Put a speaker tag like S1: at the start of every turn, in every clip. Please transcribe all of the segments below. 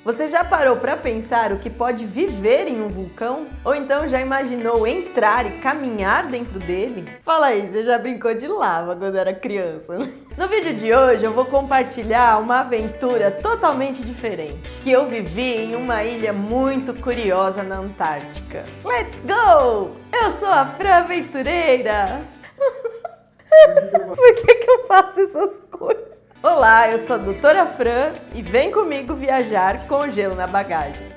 S1: Você já parou para pensar o que pode viver em um vulcão? Ou então já imaginou entrar e caminhar dentro dele? Fala aí, você já brincou de lava quando era criança, né? No vídeo de hoje eu vou compartilhar uma aventura totalmente diferente que eu vivi em uma ilha muito curiosa na Antártica. Let's go! Eu sou a Fran Aventureira! Por que eu faço essas coisas? Olá, eu sou a Doutora Fran e vem comigo viajar com gelo na bagagem.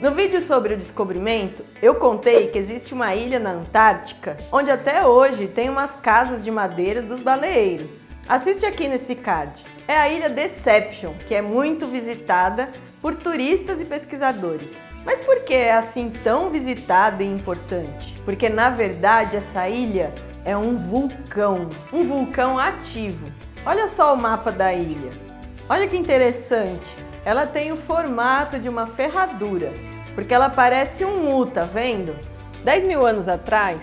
S1: No vídeo sobre o descobrimento, eu contei que existe uma ilha na Antártica onde até hoje tem umas casas de madeira dos baleeiros. Assiste aqui nesse card. É a ilha Deception, que é muito visitada por turistas e pesquisadores. Mas por que é assim tão visitada e importante? Porque na verdade essa ilha é um vulcão ativo. Olha só o mapa da ilha. Olha que interessante. Ela tem o formato de uma ferradura, porque ela parece um U, tá vendo? 10 mil anos atrás,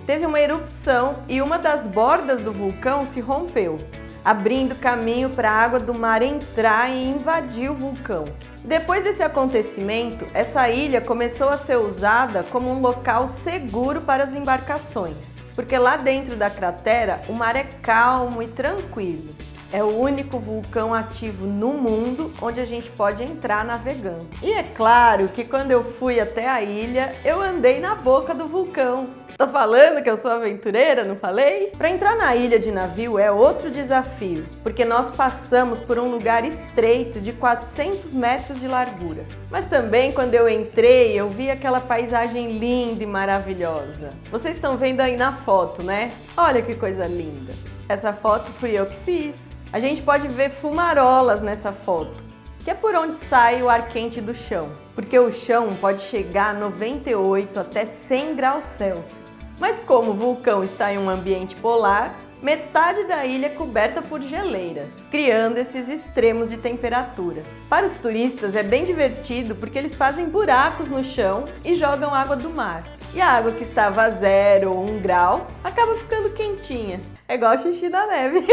S1: teve uma erupção e uma das bordas do vulcão se rompeu, abrindo caminho para a água do mar entrar e invadir o vulcão. Depois desse acontecimento, essa ilha começou a ser usada como um local seguro para as embarcações, porque lá dentro da cratera o mar é calmo e tranquilo. É o único vulcão ativo no mundo onde a gente pode entrar navegando. E é claro que quando eu fui até a ilha, eu andei na boca do vulcão. Tô falando que eu sou aventureira, não falei? Para entrar na ilha de navio é outro desafio, porque nós passamos por um lugar estreito de 400 metros de largura. Mas também quando eu entrei, eu vi aquela paisagem linda e maravilhosa. Vocês estão vendo aí na foto, né? Olha que coisa linda! Essa foto fui eu que fiz. A gente pode ver fumarolas nessa foto, que é por onde sai o ar quente do chão, porque o chão pode chegar a 98 até 100 graus Celsius. Mas como o vulcão está em um ambiente polar, metade da ilha é coberta por geleiras, criando esses extremos de temperatura. Para os turistas é bem divertido porque eles fazem buracos no chão e jogam água do mar. E a água que estava a 0 ou 1 grau acaba ficando quentinha. É igual xixi na neve.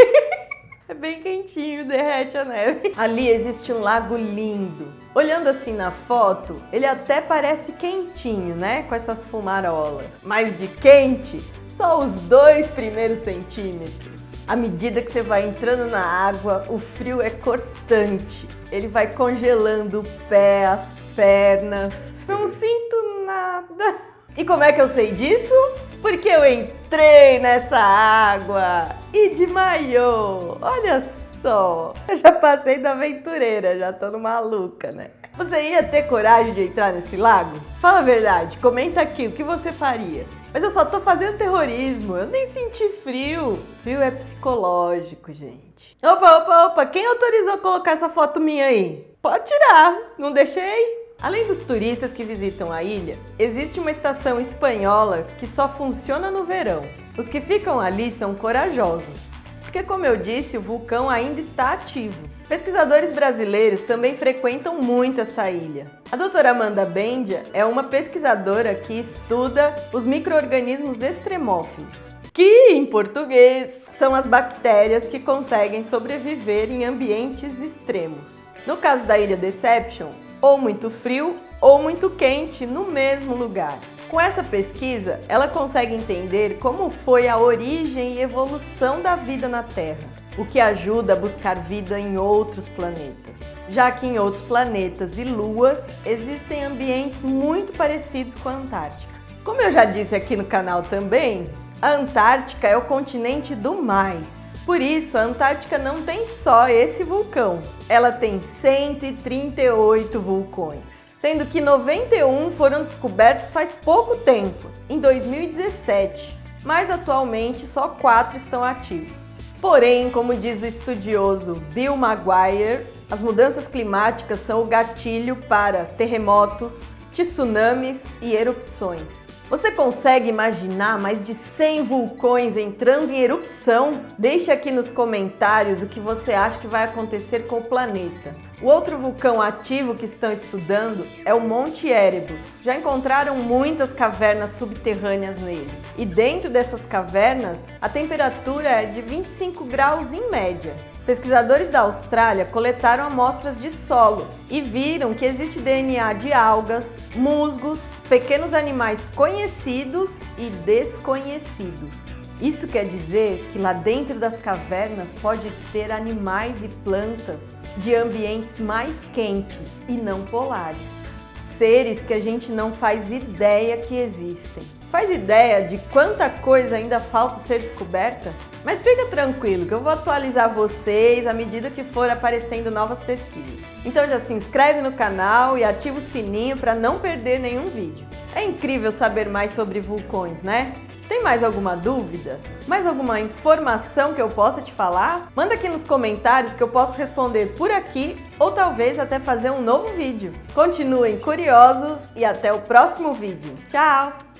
S1: É bem quentinho, derrete a neve. Ali existe um lago lindo. Olhando assim na foto, ele até parece quentinho, né? Com essas fumarolas. Mas de quente, só os 2 primeiros centímetros. À medida que você vai entrando na água, o frio é cortante. Ele vai congelando o pé, as pernas. Não sinto nada. E como é que eu sei disso? Porque eu entrei nessa água e de maiô. Olha só, eu já passei da aventureira, já tô no maluca, né? Você ia ter coragem de entrar nesse lago? Fala a verdade, comenta aqui o que você faria. Mas eu só tô fazendo terrorismo, eu nem senti frio. Frio é psicológico, gente. Opa, quem autorizou colocar essa foto minha aí? Pode tirar, não deixei? Além dos turistas que visitam a ilha, existe uma estação espanhola que só funciona no verão. Os que ficam ali são corajosos, porque como eu disse, o vulcão ainda está ativo. Pesquisadores brasileiros também frequentam muito essa ilha. A doutora Amanda Bendia é uma pesquisadora que estuda os micro-organismos extremófilos, que, em português, são as bactérias que conseguem sobreviver em ambientes extremos. No caso da ilha Deception, ou muito frio ou muito quente no mesmo lugar. Com essa pesquisa, ela consegue entender como foi a origem e evolução da vida na Terra, o que ajuda a buscar vida em outros planetas, já que em outros planetas e luas existem ambientes muito parecidos com a Antártica. Como eu já disse aqui no canal também, a Antártica é o continente do mais. Por isso, a Antártica não tem só esse vulcão. Ela tem 138 vulcões, sendo que 91 foram descobertos faz pouco tempo, em 2017, mas atualmente só 4 estão ativos. Porém, como diz o estudioso Bill Maguire, as mudanças climáticas são o gatilho para terremotos, tsunamis e erupções. Você consegue imaginar mais de 100 vulcões entrando em erupção? Deixe aqui nos comentários o que você acha que vai acontecer com o planeta. O outro vulcão ativo que estão estudando é o Monte Erebus. Já encontraram muitas cavernas subterrâneas nele. E dentro dessas cavernas, a temperatura é de 25 graus em média. Pesquisadores da Austrália coletaram amostras de solo e viram que existe DNA de algas, musgos, pequenos animais conhecidos e desconhecidos. Isso quer dizer que lá dentro das cavernas pode ter animais e plantas de ambientes mais quentes e não polares. Seres que a gente não faz ideia que existem. Faz ideia de quanta coisa ainda falta ser descoberta? Mas fica tranquilo que eu vou atualizar vocês à medida que for aparecendo novas pesquisas. Então já se inscreve no canal e ativa o sininho para não perder nenhum vídeo. É incrível saber mais sobre vulcões, né? Tem mais alguma dúvida? Mais alguma informação que eu possa te falar? Manda aqui nos comentários que eu posso responder por aqui ou talvez até fazer um novo vídeo. Continuem curiosos e até o próximo vídeo. Tchau!